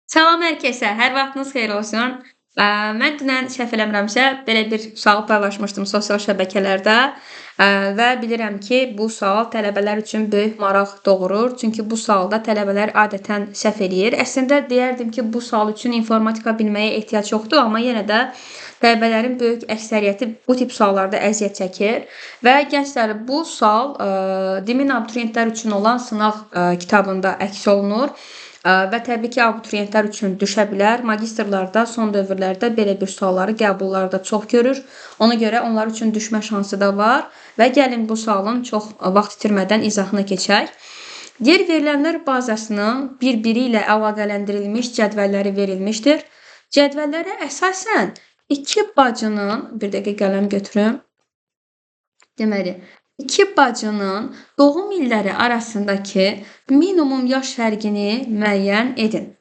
Salam hər kəsə, hər vaxtınız xeyir olsun. Mən dünən səhv eləmirəmsə, belə bir sual paylaşmışdım sosial şəbəkələrdə, və bilirəm ki, bu sual tələbələr üçün böyük maraq doğurur. Çünki bu sualda tələbələr adətən səhv eləyir. Əslində deyərdim ki, bu sual üçün informatika bilməyə ehtiyac yoxdur, amma yenə də tələbələrin böyük əksəriyyəti bu tip suallarda əziyyət çəkir və gənclər bu sual Dimin abituriyentlər üçün olan sınaq kitabında əks olunur. Və təbii ki, abituriyentlər üçün düşə bilər. Magistrlarda son dövrlərdə belə bir sualları qəbullarda çox görür. Ona görə onlar üçün düşmə şansı da var və gəlin bu sualın çox vaxt itirmədən izahına keçək. Yer verilənlər bazasının bir-biri ilə əlaqələndirilmiş cədvəlləri verilmişdir. Cədvəllərə əsasən iki bacının, bir dəqiqə qələm götürüm. Deməli, iki bacının doğum illəri arasındakı minimum yaş fərqini müəyyən edin.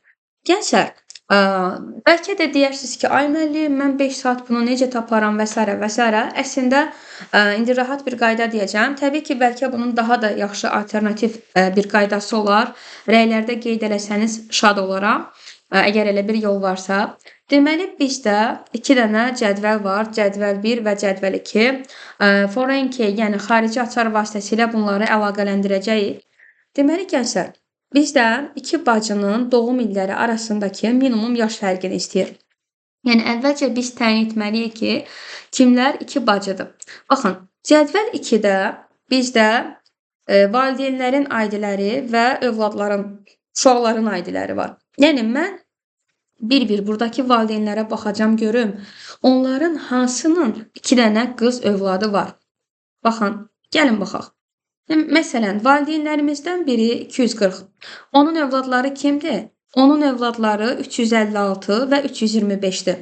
Gənclər, bəlkə də deyərsiniz ki, ay müəllim, mən 5 saat bunu necə taparam və s. və s. Əslində, indi rahat bir qayda deyəcəm. Təbii ki, bəlkə bunun daha da yaxşı alternativ bir qaydası olar. Rəylərdə qeyd eləsəniz şad olaram, əgər elə bir yol varsa. Deməli, bizdə 2 dənə cədvəl var, cədvəl 1 və cədvəl 2. Foreign key, yəni xarici açar vasitəsilə bunları əlaqələndirəcəyik. Deməli, gənclər, bizdən 2 bacının doğum illəri arasındakı minimum yaş fərqini istəyir. Yəni, əvvəlcə biz təyin etməliyik ki, kimlər 2 bacıdır. Baxın, cədvəl 2-də bizdə valideynlərin aidiləri və övladların, uşaqların aidiləri var. Yəni, mən bir-bir buradakı valideynlərə baxacam görüm, onların hansının 2 dənə qız övladı var. Baxın, gəlin baxaq. Məsələn, valideynlərimizdən biri 240. Onun övladları kimdir? Onun övladları 356 və 325-dir.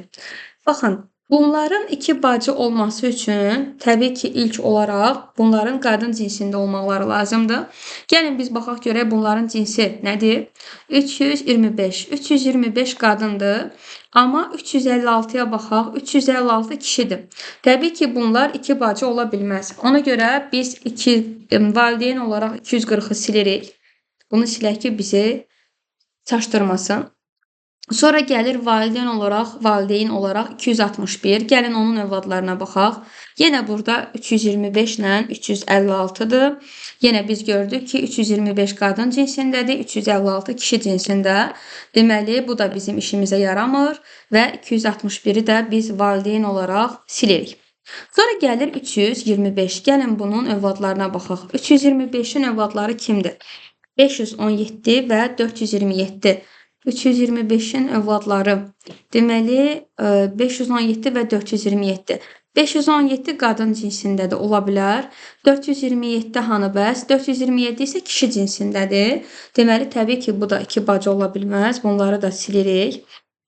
Baxın, bunların 2 bacı olması üçün təbii ki, ilk olaraq bunların qadın cinsində olmaları lazımdır. Gəlin biz baxaq görək bunların cinsi nədir? 325. 325 qadındır. Amma 356-ya baxaq, 356 kişidir. Təbii ki, bunlar 2 bacı ola bilməz. Ona görə biz valideyn olaraq 240-ı silirik. Bunu silək ki, bizi çaşdırmasın. Sonra gəlir valideyn olaraq 261. Gəlin onun övladlarına baxaq. Yenə burada 325 ilə 356-dır. Yenə biz gördük ki, 325 qadın cinsindədir, 356 kişi cinsində. Deməli, bu da bizim işimizə yaramır və 261-i də biz valideyn olaraq silirik. Sonra gəlir 325. Gəlin bunun övladlarına baxaq. 325-in övladları kimdir? 517 və 427. 325-in övladları. Deməli, 517 və 427. 517 qadın cinsindədir, ola bilər. 427 hanı bəs? 427 isə kişi cinsindədir. Deməli, təbii ki, bu da 2 bacı ola bilməz. Bunları da silirik.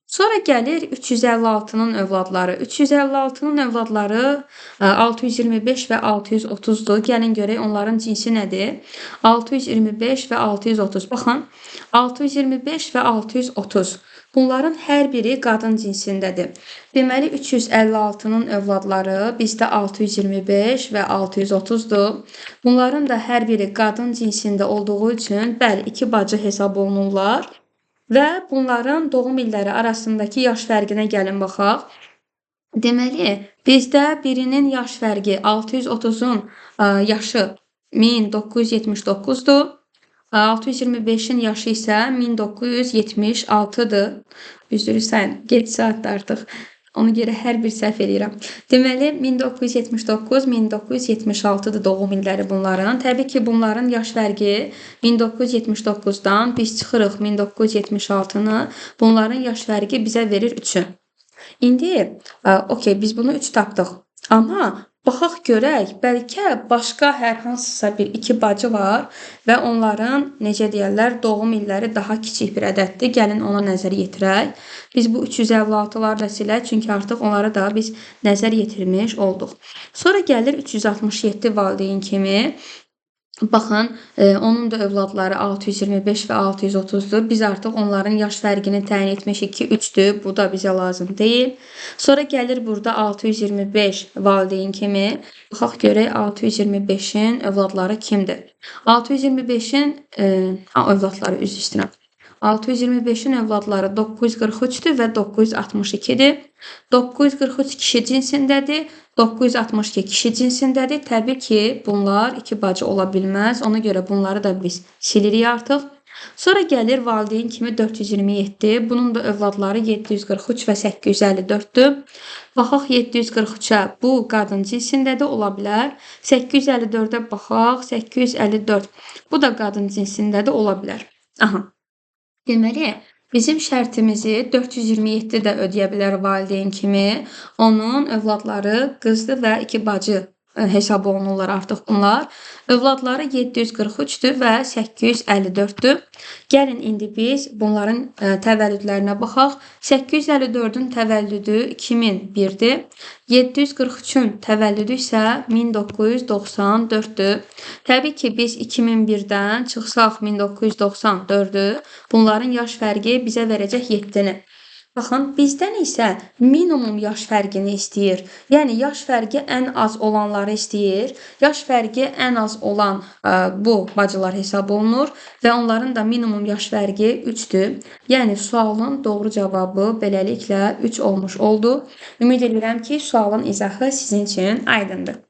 Sonra gəlir 356-nın övladları. 356-nın övladları 625 və 630-dur. Gəlin görək onların cinsi nədir? 625 və 630. Baxın, 625 və 630. Bunların hər biri qadın cinsindədir. Deməli, 356-nın övladları bizdə 625 və 630-dur. Bunların da hər biri qadın cinsində olduğu üçün, bəli, 2 bacı hesab olunurlar. Və bunların doğum illəri arasındakı yaş fərqinə gəlin baxaq. Deməli, bizdə birinin yaş fərqi 630-un yaşı 1979-dur. 625-in yaşı isə 1976-dır. Üzrü sən, geç saatdə artıq. Ona görə hər bir səhv eləyirəm. Deməli, 1979-1976-dır doğum illəri bunların. Təbii ki, bunların yaş fərqi 1979-dan biz çıxırıq 1976-nı. Bunların yaş fərqi bizə verir 3-ü. İndi, okey, biz bunu 3 tapdıq. Amma baxaq görək, bəlkə başqa hər hansısa bir 2 bacı var və onların, necə deyərlər, doğum illəri daha kiçik bir ədəddir. Gəlin ona nəzər yetirək. Biz bu 356-ları da silək, çünki artıq onları da biz nəzər yetirmiş olduq. Sonra gəlir 367 valideyn kimi. Baxın, onun da övladları 625 və 630-dur. Biz artıq onların yaş fərqini təyin etmişik ki, 3-dür. Bu da bizə lazım deyil. Sonra gəlir burada 625 valideyn kimi. Baxaq görək 625-in övladları kimdir? 625-in övladları, üzr istəyirəm. 625-in övladları 943-dür və 962-dir. 943 kişi cinsindədir, 962 kişi cinsindədir. Təbii ki, bunlar iki bacı ola bilməz. Ona görə bunları da biz silirik artıq. Sonra gəlir valideyn kimi 427. Bunun da övladları 743 və 854-dür. Baxaq 743-ə. Bu qadın cinsində də ola bilər. 854-ə baxaq. 854. Bu da qadın cinsində də ola bilər. Aha. Deməli, bizim şərtimizi 427 də ödəyə bilər valideyn kimi. Onun övladları qızdır və iki bacı hesab olunurlar artıq bunlar. Övladları 743-dür və 854-dür. Gəlin indi biz bunların təvəllüdlərinə baxaq. 854-ün təvəllüdü 2001-dir. 743-ün təvəllüdü isə 1994-dür. Təbii ki, biz 2001-dən çıxsaq 1994-dü. Bunların yaş fərqi bizə verəcək 7-ni. Baxın, bizdən isə minimum yaş fərqini istəyir. Yəni, yaş fərqi ən az olanları istəyir. Yaş fərqi ən az olan bu bacılar hesab olunur və onların da minimum yaş fərqi 3-dür. Yəni, sualın doğru cavabı beləliklə 3 olmuş oldu. Ümid edirəm ki, sualın izahı sizin üçün aydındır.